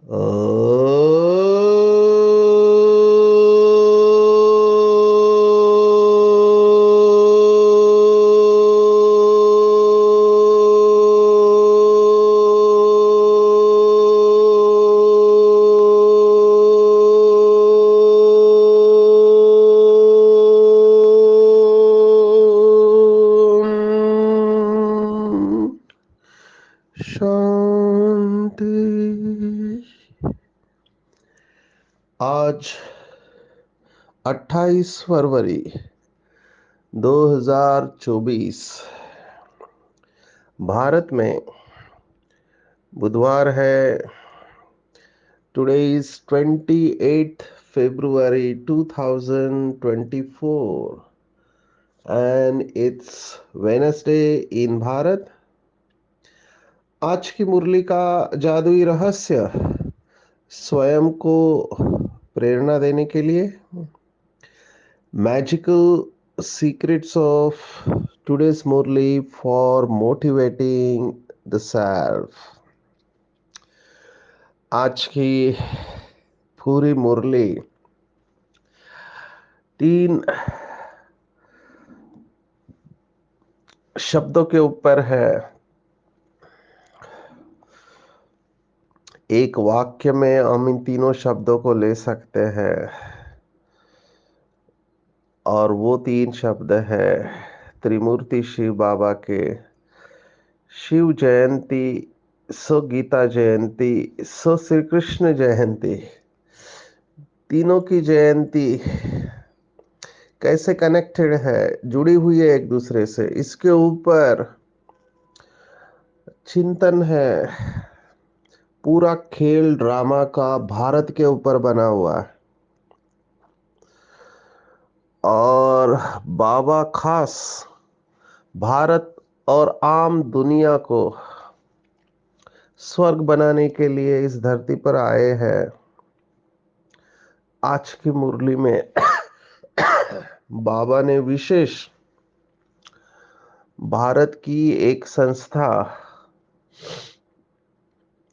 ओ शांति। आज 28 फरवरी 2024 भारत में बुधवार है। Today is 28 February 2024 and it's Wednesday in Bharat. आज की मुरली का जादुई रहस्य स्वयं को प्रेरणा देने के लिए magical secrets of today's Murli for motivating the self. आज की पूरी मुरली 3 शब्दों के ऊपर है। एक वाक्य में हम इन तीनों शब्दों को ले सकते हैं और वो 3 शब्द है त्रिमूर्ति शिव बाबा के शिव जयंती, सो गीता जयंती, सो श्री कृष्ण जयंती। तीनों की जयंती कैसे कनेक्टेड है, जुड़ी हुई है एक दूसरे से, इसके ऊपर चिंतन है। पूरा खेल ड्रामा का भारत के ऊपर बना हुआ है और बाबा खास भारत और आम दुनिया को स्वर्ग बनाने के लिए इस धरती पर आए हैं। आज की मुरली में बाबा ने विशेष भारत की एक संस्था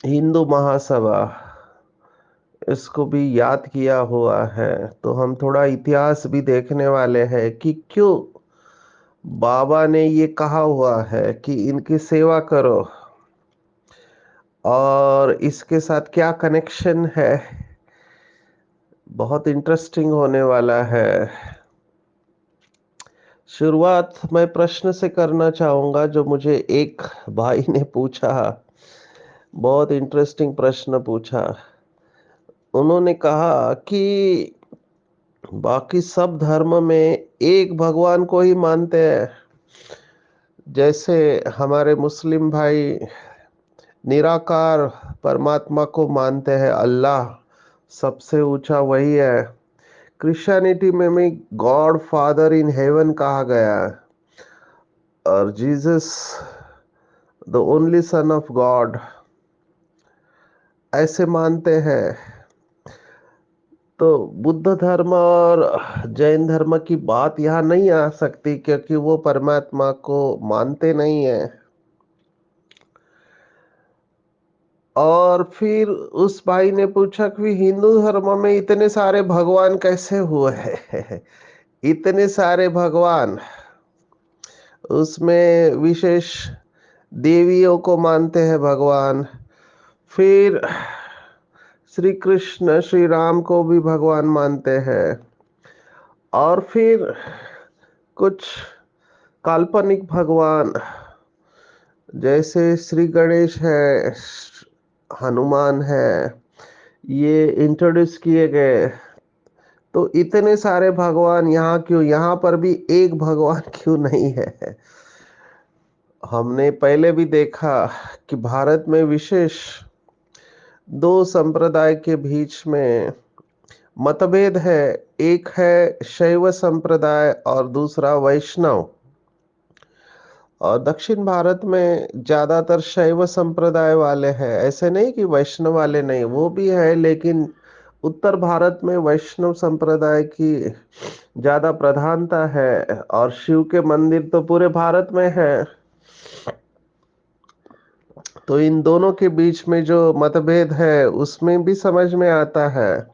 हिंदू महासभा, इसको भी याद किया हुआ है। तो हम थोड़ा इतिहास भी देखने वाले हैं कि क्यों बाबा ने ये कहा हुआ है कि इनकी सेवा करो और इसके साथ क्या कनेक्शन है। बहुत इंटरेस्टिंग होने वाला है। शुरुआत मैं प्रश्न से करना चाहूंगा जो मुझे एक भाई ने पूछा। बहुत इंटरेस्टिंग प्रश्न पूछा। उन्होंने कहा कि बाकी सब धर्म में एक भगवान को ही मानते हैं। जैसे हमारे मुस्लिम भाई निराकार परमात्मा को मानते हैं, अल्लाह सबसे ऊंचा वही है। क्रिश्चियनिटी में भी गॉड फादर इन हेवन कहा गया है और Jesus the only son of God ऐसे मानते हैं। तो बुद्ध धर्म और जैन धर्म की बात यहाँ नहीं आ सकती क्योंकि वो परमात्मा को मानते नहीं है। और फिर उस भाई ने पूछा कि हिंदू धर्म में इतने सारे भगवान कैसे हुए हैं? इतने सारे भगवान, उसमें विशेष देवियों को मानते हैं भगवान। फिर श्री कृष्ण श्री राम को भी भगवान मानते हैं और फिर कुछ काल्पनिक भगवान जैसे श्री गणेश है, हनुमान है, ये इंट्रोड्यूस किए गए। तो इतने सारे भगवान यहाँ क्यों? यहाँ पर भी एक भगवान क्यों नहीं है? हमने पहले भी देखा कि भारत में विशेष 2 संप्रदाय के बीच में मतभेद है। एक है शैव संप्रदाय और दूसरा वैष्णव। और दक्षिण भारत में ज्यादातर शैव संप्रदाय वाले हैं। ऐसे नहीं कि वैष्णव वाले नहीं, वो भी है, लेकिन उत्तर भारत में वैष्णव संप्रदाय की ज्यादा प्रधानता है और शिव के मंदिर तो पूरे भारत में है। तो इन दोनों के बीच में जो मतभेद है उसमें भी समझ में आता है।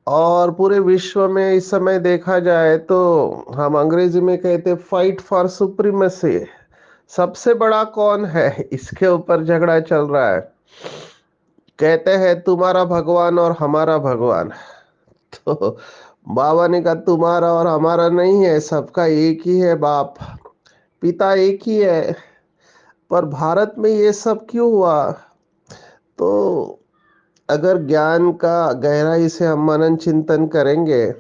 और पूरे विश्व में इस समय देखा जाए तो हम अंग्रेजी में कहते फाइट फॉर सुप्रीमेसी, सबसे बड़ा कौन है इसके ऊपर झगड़ा चल रहा है। कहते हैं तुम्हारा भगवान और हमारा भगवान। तो बाबा ने कहा तुम्हारा और हमारा नहीं है, सबका एक ही है, बाप पिता एक ही है। पर भारत में ये सब क्यों हुआ? तो अगर ज्ञान का गहराई से हम मनन चिंतन करेंगे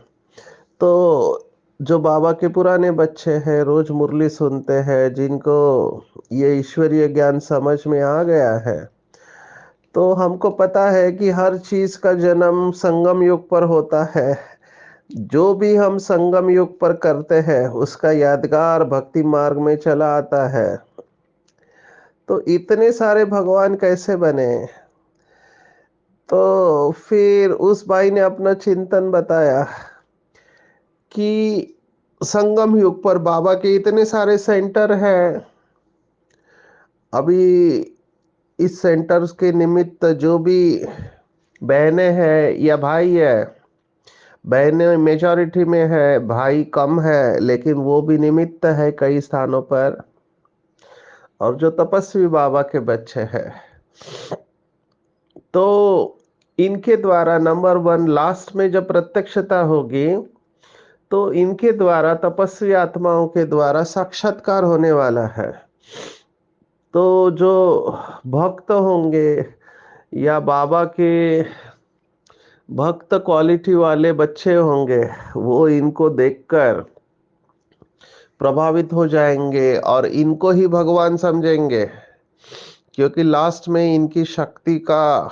तो जो बाबा के पुराने बच्चे हैं, रोज मुरली सुनते हैं, जिनको ये ईश्वरीय ज्ञान समझ में आ गया है, तो हमको पता है कि हर चीज का जन्म संगम युग पर होता है। जो भी हम संगम युग पर करते हैं उसका यादगार भक्ति मार्ग में चला आता है। तो इतने सारे भगवान कैसे बने? तो फिर उस भाई ने अपना चिंतन बताया कि संगम युग पर बाबा के इतने सारे सेंटर हैं। अभी इस सेंटर्स के निमित्त जो भी बहनें हैं या भाई है, बहनें मेजॉरिटी में है, भाई कम है, लेकिन वो भी निमित्त है कई स्थानों पर। और जो तपस्वी बाबा के बच्चे हैं, तो इनके द्वारा नंबर वन लास्ट में जब प्रत्यक्षता होगी तो इनके द्वारा, तपस्वी आत्माओं के द्वारा साक्षात्कार होने वाला है। तो जो भक्त होंगे या बाबा के भक्त क्वालिटी वाले बच्चे होंगे, वो इनको देखकर प्रभावित हो जाएंगे और इनको ही भगवान समझेंगे, क्योंकि लास्ट में इनकी शक्ति का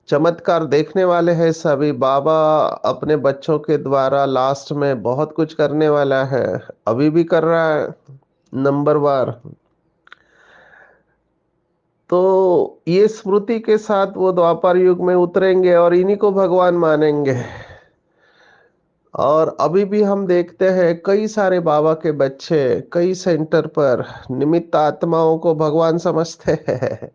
चमत्कार देखने वाले हैं सभी। बाबा अपने बच्चों के द्वारा लास्ट में बहुत कुछ करने वाला है, अभी भी कर रहा है नंबर बार। तो ये स्मृति के साथ वो द्वापर युग में उतरेंगे और इन्हीं को भगवान मानेंगे। और अभी भी हम देखते हैं कई सारे बाबा के बच्चे कई सेंटर पर निमित्त आत्माओं को भगवान समझते हैं।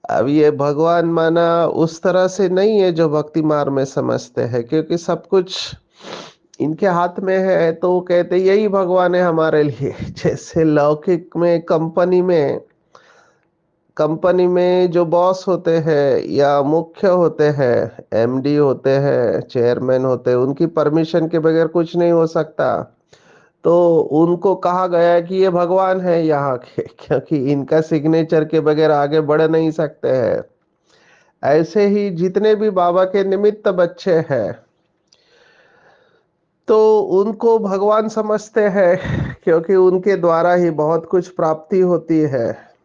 अब ये भगवान माना उस तरह से नहीं है जो भक्ति मार्ग में समझते हैं, क्योंकि सब कुछ इनके हाथ में है तो वो कहते यही भगवान है हमारे लिए। जैसे लौकिक में कंपनी में जो बॉस होते हैं या मुख्य होते हैं, एमडी होते हैं, चेयरमैन होते हैं, उनकी परमिशन के बगैर कुछ नहीं हो सकता। तो उनको कहा गया है कि ये भगवान है यहाँ के, क्योंकि इनका सिग्नेचर के बगैर आगे बढ़ नहीं सकते हैं। ऐसे ही जितने भी बाबा के निमित्त बच्चे हैं, तो उनको भगवान समझते हैं, क्योंकि उनके द्वारा ही बहुत कुछ प्राप्ति होती है।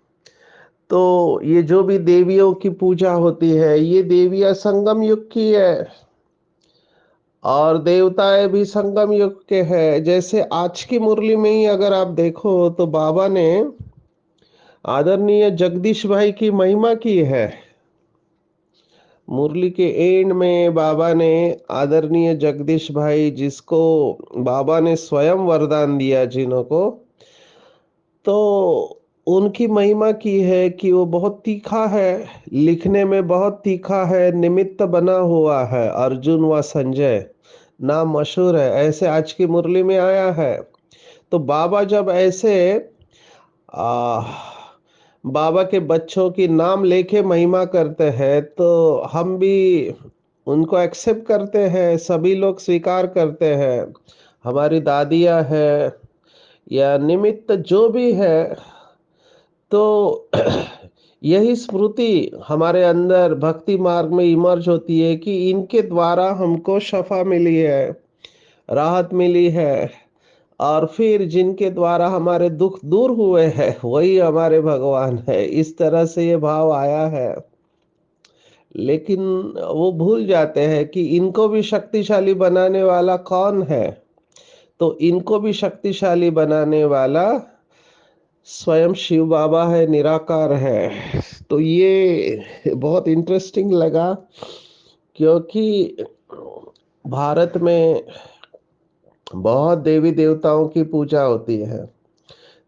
तो ये जो भी देवियों की पूजा होती है, ये देवियां संगम युग की है और देवताएं भी संगम युग के हैं। जैसे आज की मुरली में ही अगर आप देखो तो बाबा ने आदरणीय जगदीश भाई की महिमा की है। मुरली के एंड में बाबा ने आदरणीय जगदीश भाई, जिसको बाबा ने स्वयं वरदान दिया जिन्हों को, तो उनकी महिमा की है कि वो बहुत तीखा है, लिखने में बहुत तीखा है, निमित्त बना हुआ है, अर्जुन व संजय नाम मशहूर है, ऐसे आज की मुरली में आया है। तो बाबा जब ऐसे आ, बाबा के बच्चों की नाम लेके महिमा करते हैं तो हम भी उनको एक्सेप्ट करते हैं, सभी लोग स्वीकार करते हैं। हमारी दादियाँ है या निमित्त जो भी है, तो यही स्मृति हमारे अंदर भक्ति मार्ग में इमर्ज होती है कि इनके द्वारा हमको शफा मिली है, राहत मिली है, और फिर जिनके द्वारा हमारे दुख दूर हुए हैं वही हमारे भगवान है। इस तरह से ये भाव आया है। लेकिन वो भूल जाते हैं कि इनको भी शक्तिशाली बनाने वाला कौन है। तो इनको भी शक्तिशाली बनाने वाला स्वयं शिव बाबा है, निराकार है। तो ये बहुत इंटरेस्टिंग लगा, क्योंकि भारत में बहुत देवी देवताओं की पूजा होती है।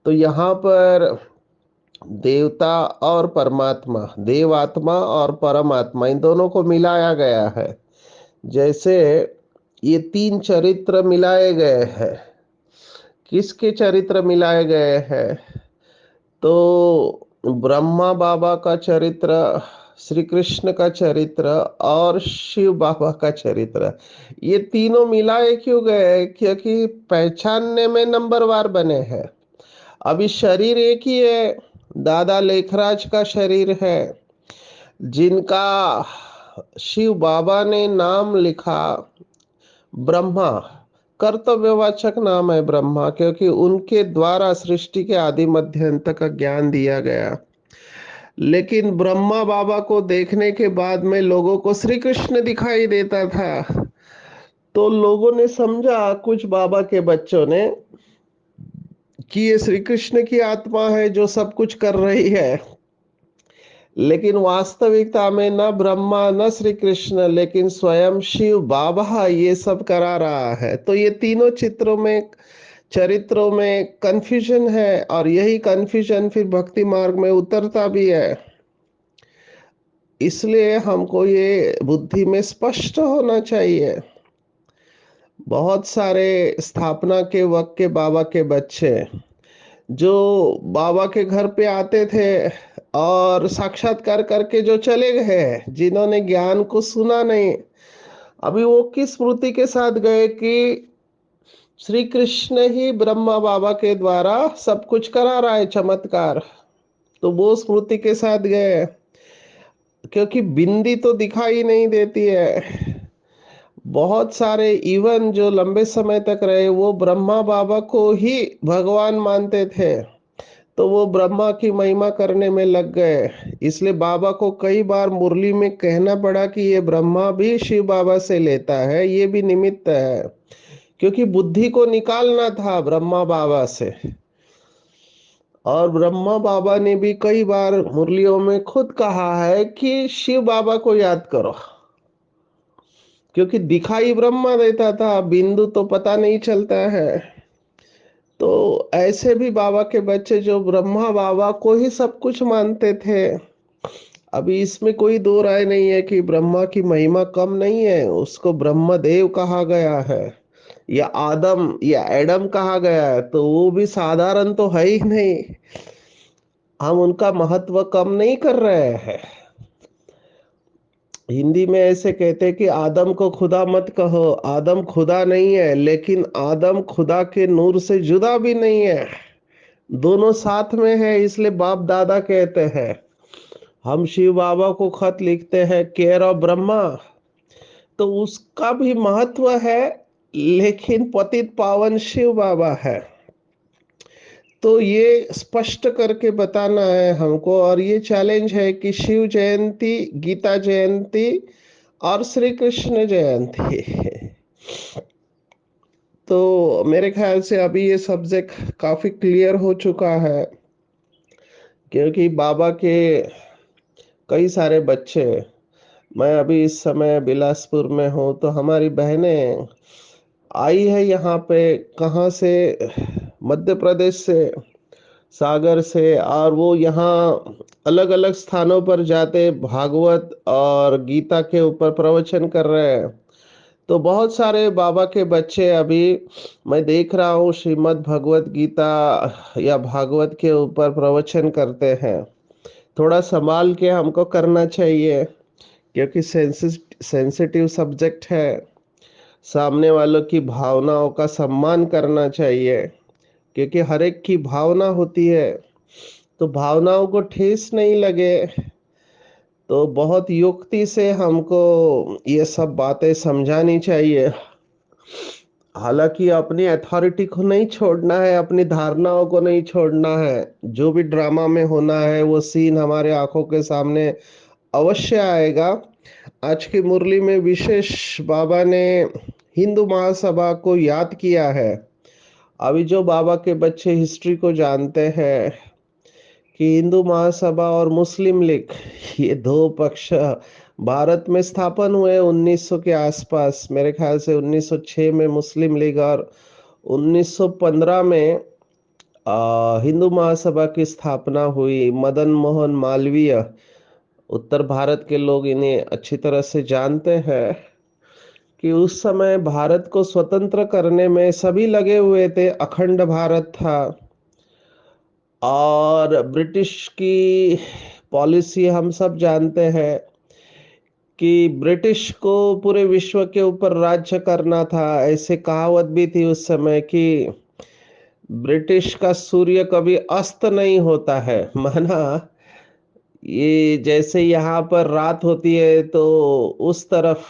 तो यहाँ पर देवता और परमात्मा, देवात्मा और परमात्मा, इन दोनों को मिलाया गया है। जैसे ये तीन चरित्र मिलाए गए हैं। किसके चरित्र मिलाए गए हैं? तो ब्रह्मा बाबा का चरित्र, श्री कृष्ण का चरित्र और शिव बाबा का चरित्र, ये तीनों मिलाए क्यों गए? क्योंकि पहचानने में नंबरवार बने हैं। अभी शरीर एक ही है, दादा लेखराज का शरीर है, जिनका शिव बाबा ने नाम लिखा ब्रह्मा। कर्तव्यवाचक नाम है ब्रह्मा, क्योंकि उनके द्वारा सृष्टि के आदि मध्य अंत का ज्ञान दिया गया। लेकिन ब्रह्मा बाबा को देखने के बाद में लोगों को श्री कृष्ण दिखाई देता था। तो लोगों ने समझा, कुछ बाबा के बच्चों ने, कि ये श्री कृष्ण की आत्मा है जो सब कुछ कर रही है। लेकिन वास्तविकता में न ब्रह्मा न श्री कृष्ण, लेकिन स्वयं शिव बाबा ये सब करा रहा है। तो ये तीनों चित्रों में, चरित्रों में कंफ्यूजन है, और यही कंफ्यूजन फिर भक्ति मार्ग में उतरता भी है। इसलिए हमको ये बुद्धि में स्पष्ट होना चाहिए। बहुत सारे स्थापना के वक्त के बाबा के बच्चे जो बाबा के घर पे आते थे और साक्षात्कार करके जो चले गए, जिन्होंने ज्ञान को सुना नहीं, अभी वो किस स्मृति के साथ गए कि श्री कृष्ण ही ब्रह्मा बाबा के द्वारा सब कुछ करा रहा है, चमत्कार। तो वो स्मृति के साथ गए, क्योंकि बिंदी तो दिखाई नहीं देती है। बहुत सारे इवन जो लंबे समय तक रहे, वो ब्रह्मा बाबा को ही भगवान मानते थे। तो वो ब्रह्मा की महिमा करने में लग गए। इसलिए बाबा को कई बार मुरली में कहना पड़ा कि ये ब्रह्मा भी शिव बाबा से लेता है, ये भी निमित्त है, क्योंकि बुद्धि को निकालना था ब्रह्मा बाबा से। और ब्रह्मा बाबा ने भी कई बार मुरलियों में खुद कहा है कि शिव बाबा को याद करो, क्योंकि दिखाई ब्रह्मा देता था, बिंदु तो पता नहीं चलता है। तो ऐसे भी बाबा के बच्चे जो ब्रह्मा बाबा को ही सब कुछ मानते थे। अभी इसमें कोई दो राय नहीं है कि ब्रह्मा की महिमा कम नहीं है, उसको ब्रह्मदेव कहा गया है, या आदम या एडम कहा गया है, तो वो भी साधारण तो है ही नहीं। हम उनका महत्व कम नहीं कर रहे हैं। हिंदी में ऐसे कहते हैं कि आदम को खुदा मत कहो, आदम खुदा नहीं है, लेकिन आदम खुदा के नूर से जुदा भी नहीं है, दोनों साथ में है। इसलिए बाप दादा कहते हैं, हम शिव बाबा को खत लिखते हैं केयर ऑफ ब्रह्मा, तो उसका भी महत्व है, लेकिन पतित पावन शिव बाबा है। तो ये स्पष्ट करके बताना है हमको, और ये चैलेंज है कि शिव जयंती, गीता जयंती और श्री कृष्ण जयंती। तो मेरे ख्याल से अभी ये सब्जेक्ट काफी क्लियर हो चुका है, क्योंकि बाबा के कई सारे बच्चे, मैं अभी इस समय बिलासपुर में हूँ, तो हमारी बहनें आई है यहाँ पे, कहाँ से, मध्य प्रदेश से, सागर से, और वो यहाँ अलग अलग स्थानों पर जाते भागवत और गीता के ऊपर प्रवचन कर रहे हैं। तो बहुत सारे बाबा के बच्चे अभी मैं देख रहा हूँ श्रीमद् भगवत गीता या भागवत के ऊपर प्रवचन करते हैं। थोड़ा संभाल के हमको करना चाहिए, क्योंकि सेंसिटिव सब्जेक्ट है। सामने वालों की भावनाओं का सम्मान करना चाहिए, क्योंकि हर एक की भावना होती है। तो भावनाओं को ठेस नहीं लगे, तो बहुत युक्ति से हमको ये सब बातें समझानी चाहिए। हालांकि अपनी अथॉरिटी को नहीं छोड़ना है, अपनी धारणाओं को नहीं छोड़ना है। जो भी ड्रामा में होना है वो सीन हमारे आंखों के सामने अवश्य आएगा। आज की मुरली में विशेष बाबा ने हिंदू महासभा को याद किया है। अभी जो बाबा के बच्चे हिस्ट्री को जानते हैं कि हिंदू महासभा और मुस्लिम लीग, ये दो पक्ष भारत में स्थापन हुए 1900 के आसपास। मेरे ख्याल से 1906 में मुस्लिम लीग और 1915 में हिंदू महासभा की स्थापना हुई। मदन मोहन मालवीय, उत्तर भारत के लोग इन्हें अच्छी तरह से जानते हैं कि उस समय भारत को स्वतंत्र करने में सभी लगे हुए थे। अखंड भारत था और ब्रिटिश की पॉलिसी हम सब जानते हैं कि ब्रिटिश को पूरे विश्व के ऊपर राज्य करना था। ऐसे कहावत भी थी उस समय कि ब्रिटिश का सूर्य कभी अस्त नहीं होता है। माना ये जैसे यहाँ पर रात होती है तो उस तरफ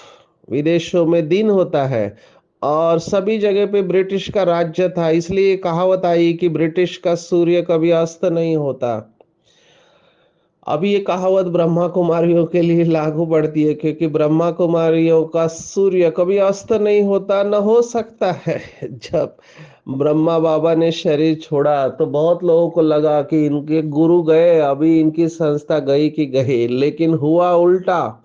विदेशों में दिन होता है, और सभी जगह पे ब्रिटिश का राज्य था। इसलिए कहावत आई कि ब्रिटिश का सूर्य कभी अस्त नहीं होता। अभी ये कहावत ब्रह्मा कुमारियों के लिए लागू पड़ती है, क्योंकि ब्रह्मा कुमारियों का सूर्य कभी अस्त नहीं होता, न हो सकता है। जब ब्रह्मा बाबा ने शरीर छोड़ा तो बहुत लोगों को लगा कि इनके गुरु गए, अभी इनकी संस्था गई कि गई, लेकिन हुआ उल्टा।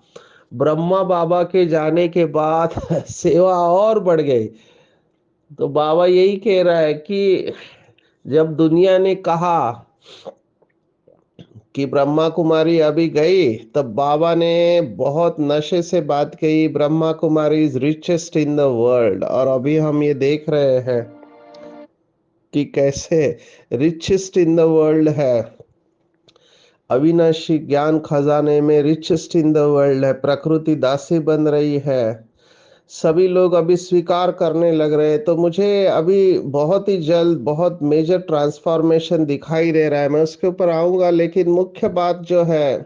ब्रह्मा बाबा के जाने के बाद सेवा और बढ़ गई। तो बाबा यही कह रहा है कि जब दुनिया ने कहा कि ब्रह्मा कुमारी अभी गई, तब बाबा ने बहुत नशे से बात कही, Brahma Kumari is richest in the world. और अभी हम ये देख रहे हैं कि कैसे रिचेस्ट इन द वर्ल्ड है। अविनाशी ज्ञान खजाने में रिचेस्ट इन द वर्ल्ड है। प्रकृति दासी बन रही है, सभी लोग अभी स्वीकार करने लग रहे हैं। तो मुझे अभी बहुत ही जल्द बहुत मेजर ट्रांसफॉर्मेशन दिखाई दे रहा है, मैं उसके ऊपर आऊंगा। लेकिन मुख्य बात जो है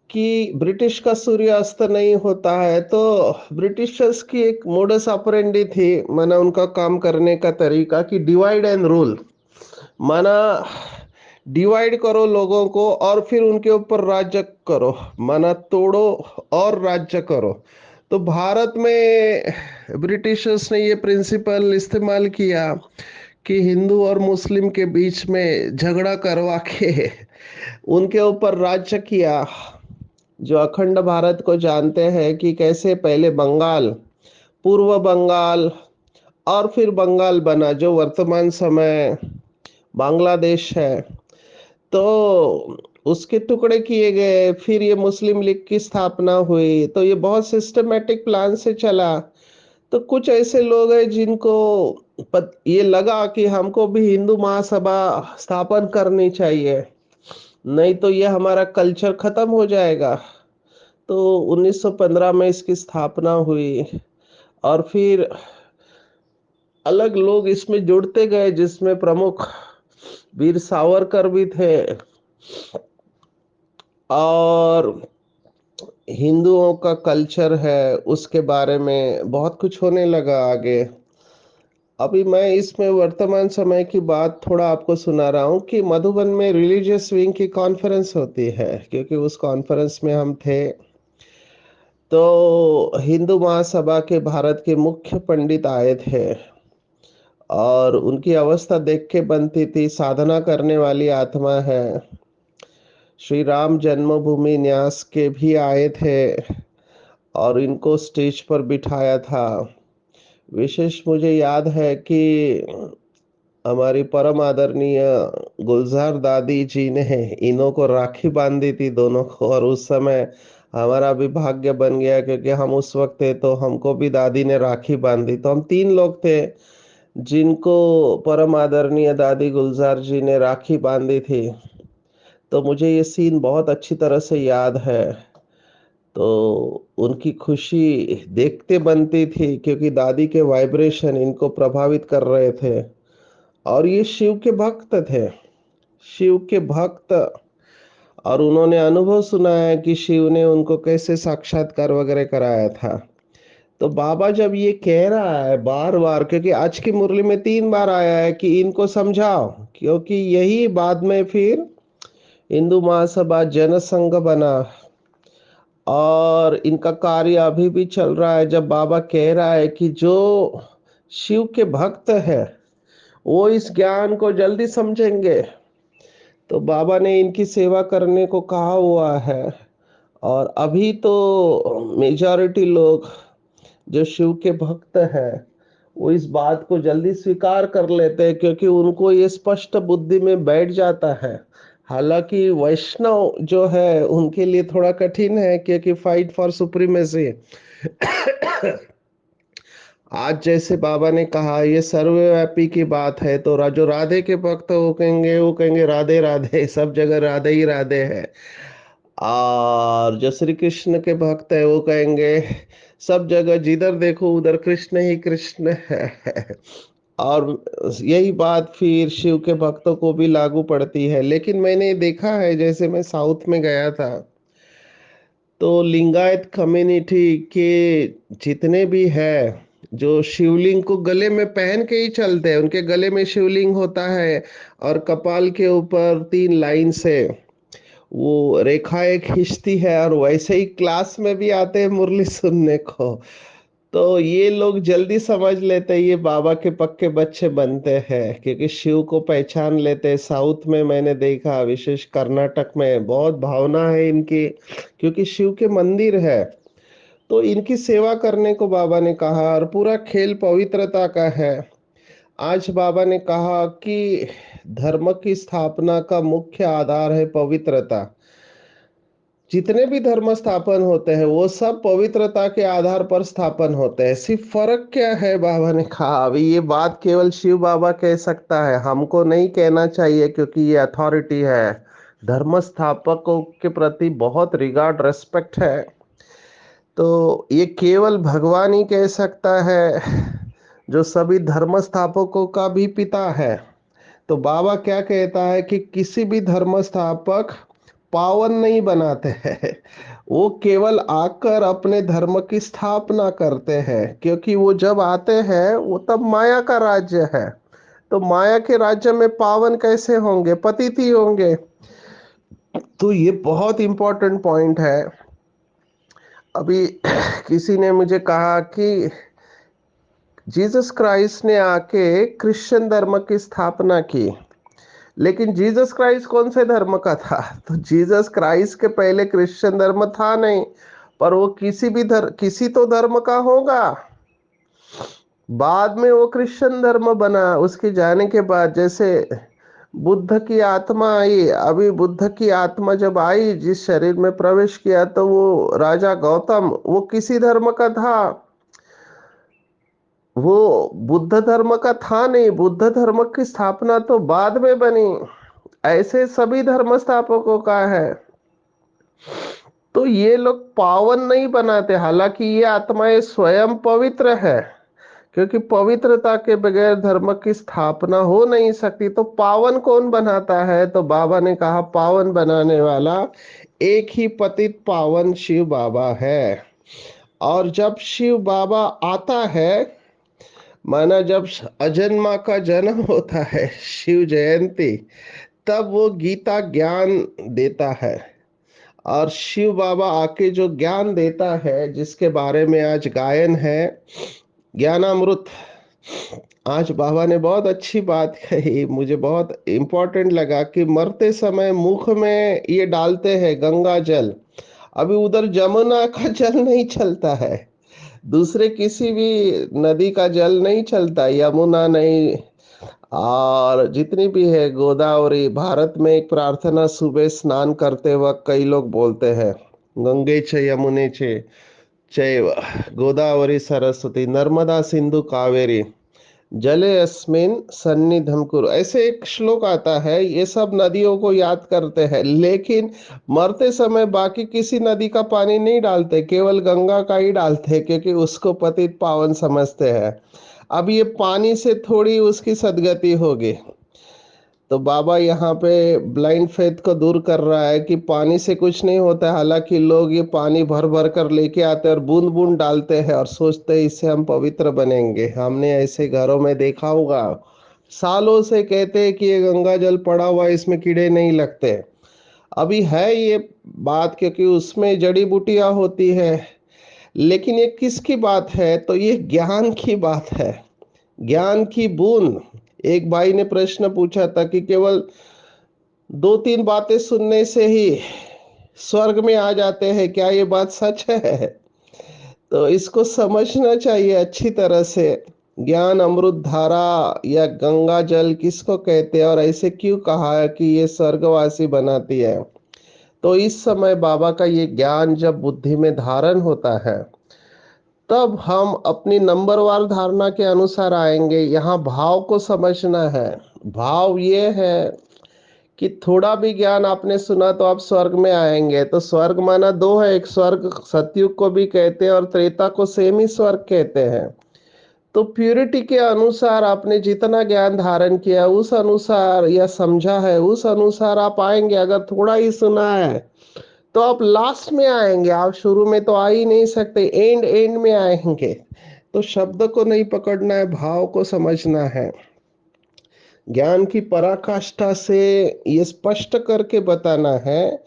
कि ब्रिटिश का सूर्य अस्त नहीं होता है, तो ब्रिटिशर्स की एक मोडस ऑपरेंडी थी, माना उनका काम करने का तरीका कि डिवाइड एंड रूल। माना डिवाइड करो लोगों को और फिर उनके ऊपर राज्य करो, माना तोड़ो और राज्य करो। तो भारत में ब्रिटिशर्स ने ये प्रिंसिपल इस्तेमाल किया कि हिंदू और मुस्लिम के बीच में झगड़ा करवा के उनके ऊपर राज्य किया। जो अखंड भारत को जानते हैं कि कैसे पहले बंगाल, पूर्व बंगाल और फिर बंगाल बना, जो वर्तमान समय बांग्लादेश है, तो उसके टुकड़े किए गए। फिर ये मुस्लिम लीग की स्थापना हुई। तो ये बहुत सिस्टमेटिक प्लान से चला। तो कुछ ऐसे लोग हैं जिनको ये लगा कि हमको भी हिंदू महासभा स्थापन करनी चाहिए, नहीं तो ये हमारा कल्चर खत्म हो जाएगा। तो 1915 में इसकी स्थापना हुई और फिर अलग लोग इसमें जुड़ते गए, जिसमें प्रमुख वीर सावरकर भी थे। और हिंदुओं का कल्चर है उसके बारे में बहुत कुछ होने लगा आगे। अभी मैं इसमें वर्तमान समय की बात थोड़ा आपको सुना रहा हूँ कि मधुबन में रिलीजियस विंग की कॉन्फ्रेंस होती है, क्योंकि उस कॉन्फ्रेंस में हम थे। तो हिंदू महासभा के भारत के मुख्य पंडित आए थे और उनकी अवस्था देख के बनती थी। साधना करने वाली आत्मा है। श्री राम जन्मभूमि न्यास के भी आए थे और इनको स्टेज पर बिठाया था। विशेष मुझे याद है कि हमारी परम आदरणीय गुलजार दादी जी ने इन्हों को राखी बांधी थी, दोनों को। और उस समय हमारा भी भाग्य बन गया, क्योंकि हम उस वक्त थे तो हमको भी दादी ने राखी बांधी। तो हम 3 लोग थे जिनको परम आदरणीय दादी गुलजार जी ने राखी बांधी थी। तो मुझे ये सीन बहुत अच्छी तरह से याद है। तो उनकी खुशी देखते बनती थी, क्योंकि दादी के वाइब्रेशन इनको प्रभावित कर रहे थे। और ये शिव के भक्त थे, शिव के भक्त। और उन्होंने अनुभव सुनाया है कि शिव ने उनको कैसे साक्षात्कार वगैरह कराया था। तो बाबा जब ये कह रहा है बार बार, क्योंकि आज की मुरली में 3 बार आया है कि इनको समझाओ, क्योंकि यही बाद में फिर हिंदू महासभा जनसंघ बना और इनका कार्य अभी भी चल रहा है। जब बाबा कह रहा है कि जो शिव के भक्त है वो इस ज्ञान को जल्दी समझेंगे, तो बाबा ने इनकी सेवा करने को कहा हुआ है। और अभी तो मेजॉरिटी लोग जो शिव के भक्त हैं वो इस बात को जल्दी स्वीकार कर लेते हैं क्योंकि उनको ये स्पष्ट बुद्धि में बैठ जाता है। हालांकि वैष्णव जो है उनके लिए थोड़ा कठिन है क्योंकि फाइट फॉर सुप्रीमेसी। आज जैसे बाबा ने कहा ये सर्वव्यापी की बात है, तो जो राधे के भक्त वो कहेंगे राधे राधे, सब जगह राधे ही राधे है। और जो श्री कृष्ण के भक्त है वो कहेंगे सब जगह जिधर देखो उधर कृष्ण ही कृष्ण है। और यही बात फिर शिव के भक्तों को भी लागू पड़ती है। लेकिन मैंने देखा है, जैसे मैं साउथ में गया था, तो लिंगायत कम्युनिटी के जितने भी है जो शिवलिंग को गले में पहन के ही चलते हैं, उनके गले में शिवलिंग होता है और कपाल के ऊपर 3 लाइन से वो रेखाएं खींचती है, और वैसे ही क्लास में भी आते हैं मुरली सुनने को। तो ये लोग जल्दी समझ लेते हैं ये बाबा के पक्के बच्चे बनते हैं क्योंकि शिव को पहचान लेते हैं। साउथ में मैंने देखा, विशेष कर्नाटक में बहुत भावना है इनकी, क्योंकि शिव के मंदिर है। तो इनकी सेवा करने को बाबा ने कहा, और पूरा खेल पवित्रता का है। आज बाबा ने कहा कि धर्म की स्थापना का मुख्य आधार है पवित्रता। जितने भी धर्म स्थापन होते हैं वो सब पवित्रता के आधार पर स्थापन होते हैं। सिर्फ फर्क क्या है, बाबा ने कहा, अभी ये बात केवल शिव बाबा कह सकता है, हमको नहीं कहना चाहिए क्योंकि ये अथॉरिटी है। धर्म स्थापकों के प्रति बहुत रिगार्ड रेस्पेक्ट है, तो ये केवल भगवान ही कह सकता है जो सभी धर्म स्थापकों का भी पिता है। तो बाबा क्या कहता है कि किसी भी धर्म स्थापक पावन नहीं बनाते हैं, वो केवल आकर अपने धर्म की स्थापना करते हैं, क्योंकि वो जब आते हैं वो तब माया का राज्य है। तो माया के राज्य में पावन कैसे होंगे, पतित ही होंगे। तो ये बहुत इंपॉर्टेंट पॉइंट है। अभी किसी ने मुझे कहा कि जीसस क्राइस्ट ने आके क्रिश्चियन धर्म की स्थापना की, लेकिन जीसस क्राइस्ट कौन से धर्म का था? तो जीसस क्राइस्ट के पहले क्रिश्चियन धर्म था नहीं, पर वो किसी तो धर्म का होगा। बाद में वो क्रिश्चियन धर्म बना उसके जाने के बाद। जैसे बुद्ध की आत्मा आई, अभी बुद्ध की आत्मा जब आई, जिस शरीर में प्रवेश किया, तो वो राजा गौतम वो किसी धर्म का था? वो बुद्ध धर्म का था नहीं, बुद्ध धर्म की स्थापना तो बाद में बनी। ऐसे सभी धर्म स्थापकों का है। तो ये लोग पावन नहीं बनाते, हालांकि ये आत्माएं स्वयं पवित्र है, क्योंकि पवित्रता के बगैर धर्म की स्थापना हो नहीं सकती। तो पावन कौन बनाता है? तो बाबा ने कहा पावन बनाने वाला एक ही पतित पावन शिव बाबा है। और जब शिव बाबा आता है, माना जब अजन्मा का जन्म होता है, शिव जयंती, तब वो गीता ज्ञान देता है। और शिव बाबा आके जो ज्ञान देता है, जिसके बारे में आज गायन है, ज्ञानामृत। आज बाबा ने बहुत अच्छी बात कही, मुझे बहुत इम्पोर्टेंट लगा कि मरते समय मुख में ये डालते हैं गंगा जल। अभी उधर जमुना का जल नहीं चलता है, दूसरे किसी भी नदी का जल नहीं चलता, यमुना नहीं, और जितनी भी है गोदावरी। भारत में एक प्रार्थना सुबह स्नान करते वक्त कई लोग बोलते हैं, गंगे च यमुने च चैव गोदावरी सरस्वती नर्मदा सिंधु कावेरी जले अस्मिन सन्निधम कुरु। ऐसे एक श्लोक आता है, ये सब नदियों को याद करते हैं, लेकिन मरते समय बाकी किसी नदी का पानी नहीं डालते, केवल गंगा का ही डालते हैं, क्योंकि उसको पतित पावन समझते हैं। अब ये पानी से थोड़ी उसकी सदगति होगी। तो बाबा यहाँ पे ब्लाइंड फेथ को दूर कर रहा है कि पानी से कुछ नहीं होता। हालांकि लोग ये पानी भर भर कर लेके आते हैं और बूंद बूंद डालते हैं और सोचते हैं इससे हम पवित्र बनेंगे। हमने ऐसे घरों में देखा होगा, सालों से कहते हैं कि ये गंगा जल पड़ा हुआ है, इसमें कीड़े नहीं लगते। अभी है ये बात, क्योंकि उसमें जड़ी बूटियां होती है। लेकिन ये किसकी बात है? तो ये ज्ञान की बात है, ज्ञान की बूंद। एक भाई ने प्रश्न पूछा था कि केवल 2-3 बातें सुनने से ही स्वर्ग में आ जाते हैं, क्या ये बात सच है? तो इसको समझना चाहिए अच्छी तरह से। ज्ञान अमृत धारा या गंगा जल किसको कहते हैं और ऐसे क्यों कहा है कि ये स्वर्गवासी बनाती है। तो इस समय बाबा का ये ज्ञान जब बुद्धि में धारण होता है तब हम अपनी नंबरवार धारणा के अनुसार आएंगे। यहाँ भाव को समझना है। भाव ये है कि थोड़ा भी ज्ञान आपने सुना तो आप स्वर्ग में आएंगे। तो स्वर्ग माना दो है, एक स्वर्ग सतयुग को भी कहते हैं और त्रेता को सेम ही स्वर्ग कहते हैं। तो प्यूरिटी के अनुसार आपने जितना ज्ञान धारण किया उस अनुसार या समझा है उस अनुसार आप आएंगे। अगर थोड़ा ही सुना है तो आप लास्ट में आएंगे, आप शुरू में तो आ ही नहीं सकते, एंड एंड में आएंगे। तो शब्द को नहीं पकड़ना है, भाव को समझना है। ज्ञान की पराकाष्ठा से ये स्पष्ट करके बताना है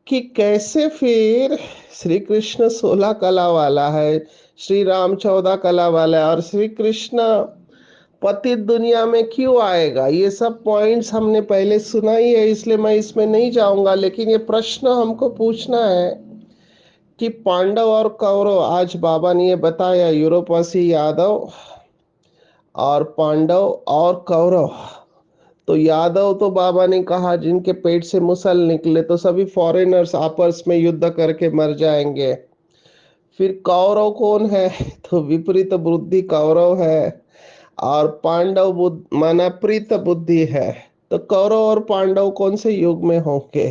कि कैसे फिर श्री कृष्ण 16 कला वाला है, श्री राम 14 कला वाला है और श्री कृष्ण पतित दुनिया में क्यों आएगा। ये सब पॉइंट्स हमने पहले सुना ही है, इसलिए मैं इसमें नहीं जाऊंगा। लेकिन ये प्रश्न हमको पूछना है कि पांडव और कौरव, आज बाबा ने ये बताया, यूरोपवासी यादव और पांडव और कौरव। तो यादव तो बाबा ने कहा जिनके पेट से मुसल निकले, तो सभी फॉरेनर्स आपस में युद्ध करके मर जाएंगे। फिर कौरव कौन है तो विपरीत बुद्धि कौरव है और पांडव बुद्ध माना प्रीत बुद्धि है। तो कौरव और पांडव कौन से युग में होंगे।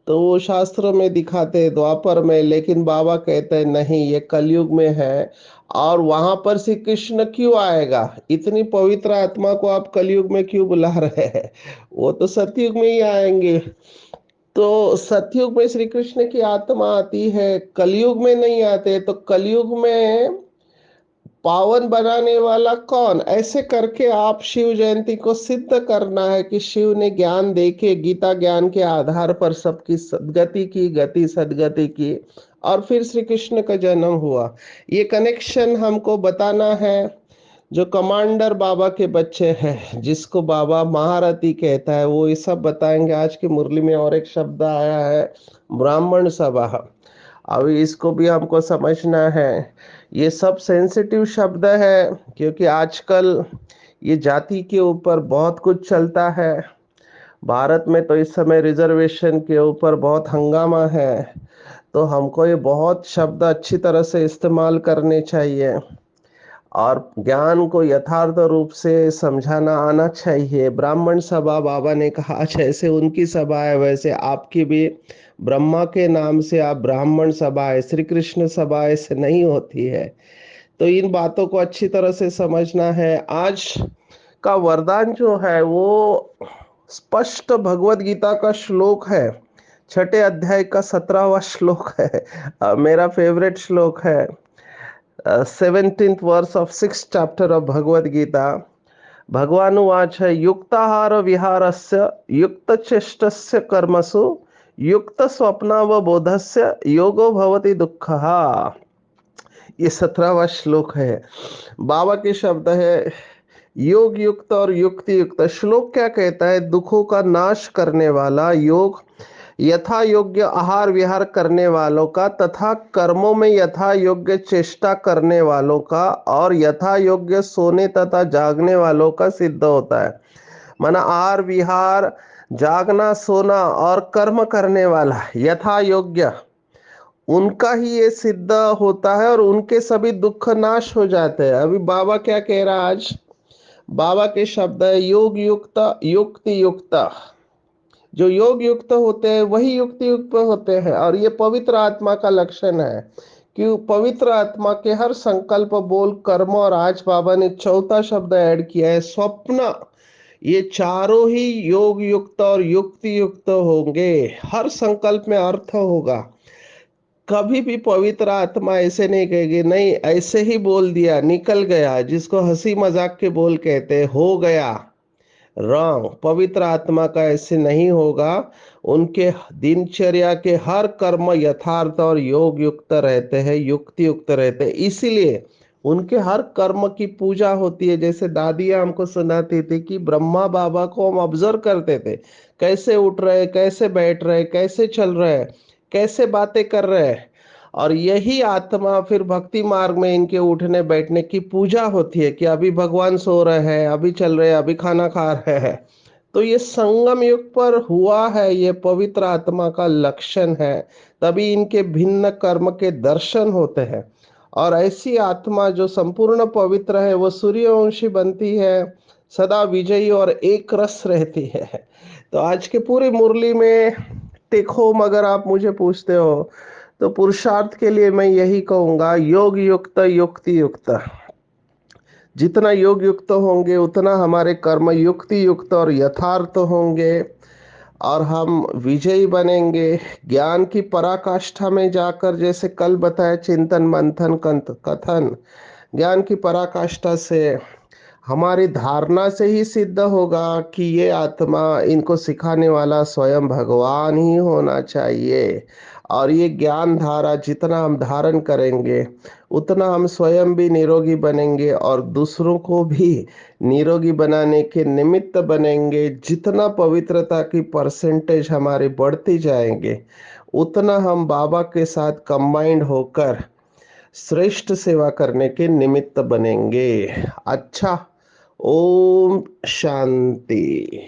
तो वो शास्त्रों में दिखाते हैं द्वापर में, लेकिन बाबा कहते हैं नहीं, ये कलयुग में है। और वहां पर श्री कृष्ण क्यों आएगा, इतनी पवित्र आत्मा को आप कलयुग में क्यों बुला रहे हैं। वो तो सतयुग में ही आएंगे। तो सतयुग में श्री कृष्ण की आत्मा आती है, कलयुग में नहीं आते। तो कलयुग में पावन बनाने वाला कौन, ऐसे करके आप शिव जयंती को सिद्ध करना है कि शिव ने ज्ञान देके गीता ज्ञान के आधार पर सबकी सदगति की, गति सदगति की और फिर श्री कृष्ण का जन्म हुआ। ये कनेक्शन हमको बताना है। जो कमांडर बाबा के बच्चे हैं जिसको बाबा महारथी कहता है, वो ये सब बताएंगे। आज की मुरली में और एक शब्द आया है, ब्राह्मण सभा। अब इसको भी हमको समझना है। ये सब सेंसिटिव शब्द है क्योंकि आजकल ये जाति के ऊपर बहुत कुछ चलता है। भारत में तो इस समय रिजर्वेशन के ऊपर बहुत हंगामा है। तो हमको ये बहुत शब्द अच्छी तरह से इस्तेमाल करने चाहिए और ज्ञान को यथार्थ रूप से समझाना आना चाहिए। ब्राह्मण सभा बाबा ने कहा जैसे उनकी सभा है वैसे आपकी भी ब्रह्मा के नाम से आप ब्राह्मण सभा है, श्री कृष्ण सभा ऐसे नहीं होती है। तो इन बातों को अच्छी तरह से समझना है। आज का वरदान जो है वो स्पष्ट भगवत गीता का श्लोक है, छठे अध्याय का 17वां श्लोक है। मेरा फेवरेट श्लोक है। 17th verse of 6th chapter of Bhagavad Gita. भगवानुवाच युक्ताहार विहारस्य युक्तचेष्टस्य कर्मसु युक्त स्वप्नावबोधस्य योगो भवति दुःखः। ये 17वां श्लोक है। बाबा के शब्द है योग युक्त और युक्ति युक्त। श्लोक क्या कहता है, दुखों का नाश करने वाला योग यथा योग्य आहार विहार करने वालों का तथा कर्मों में यथा योग्य चेष्टा करने वालों का और यथा योग्य सोने तथा जागने वालों का सिद्ध होता है। माना आहार विहार, जागना, सोना और कर्म करने वाला यथा योग्य, उनका ही ये सिद्ध होता है और उनके सभी दुख नाश हो जाते हैं। अभी बाबा क्या कह रहा है आज, बाबा के शब्द है योग युक्त युक्ति युक्त। जो योग युक्त होते हैं वही युक्ति युक्त होते हैं और ये पवित्र आत्मा का लक्षण है कि पवित्र आत्मा के हर संकल्प, बोल, कर्म और आज बाबा ने चौथा शब्द ऐड किया है स्वप्न। ये चारों ही योग युक्त और युक्ति युक्त होंगे। हर संकल्प में अर्थ होगा। कभी भी पवित्र आत्मा ऐसे नहीं कहेगी नहीं ऐसे ही बोल दिया निकल गया, जिसको हंसी मजाक के बोल कहते हैं, हो गया, रॉन्ग। पवित्र आत्मा का ऐसे नहीं होगा। उनके दिनचर्या के हर कर्म यथार्थ और योग युक्त रहते हैं, युक्ति युक्त रहते हैं। इसीलिए उनके हर कर्म की पूजा होती है। जैसे दादियाँ हमको सुनाती थी कि ब्रह्मा बाबा को हम ऑब्जर्व करते थे, कैसे उठ रहे, कैसे बैठ रहे, कैसे चल रहे, कैसे बातें कर रहे हैं। और यही आत्मा फिर भक्ति मार्ग में इनके उठने बैठने की पूजा होती है कि अभी भगवान सो रहे हैं, अभी चल रहे हैं, अभी खाना खा रहे हैं। तो ये संगम युग पर हुआ है, ये पवित्र आत्मा का लक्षण है। तभी इनके भिन्न कर्म के दर्शन होते हैं। और ऐसी आत्मा जो संपूर्ण पवित्र है वो सूर्यवंशी बनती है, सदा विजयी और एक रस रहती है। तो आज के पूरी मुरली में टेक होम अगर आप मुझे पूछते हो तो पुरुषार्थ के लिए मैं यही कहूंगा, योग युक्त युक्ति युक्त। जितना योग युक्त होंगे उतना हमारे कर्म युक्ति युक्त और यथार्थ होंगे, और हम विजयी बनेंगे। ज्ञान की पराकाष्ठा में जाकर, जैसे कल बताया चिंतन मंथन कथन, ज्ञान की पराकाष्ठा से हमारी धारणा से ही सिद्ध होगा कि ये आत्मा, इनको सिखाने वाला स्वयं भगवान ही होना चाहिए। और ये ज्ञान धारा जितना हम धारण करेंगे उतना हम स्वयं भी निरोगी बनेंगे और दूसरों को भी निरोगी बनाने के निमित्त बनेंगे। जितना पवित्रता की परसेंटेज हमारी बढ़ती जाएंगे उतना हम बाबा के साथ कंबाइंड होकर श्रेष्ठ सेवा करने के निमित्त बनेंगे। अच्छा, ओम शांति।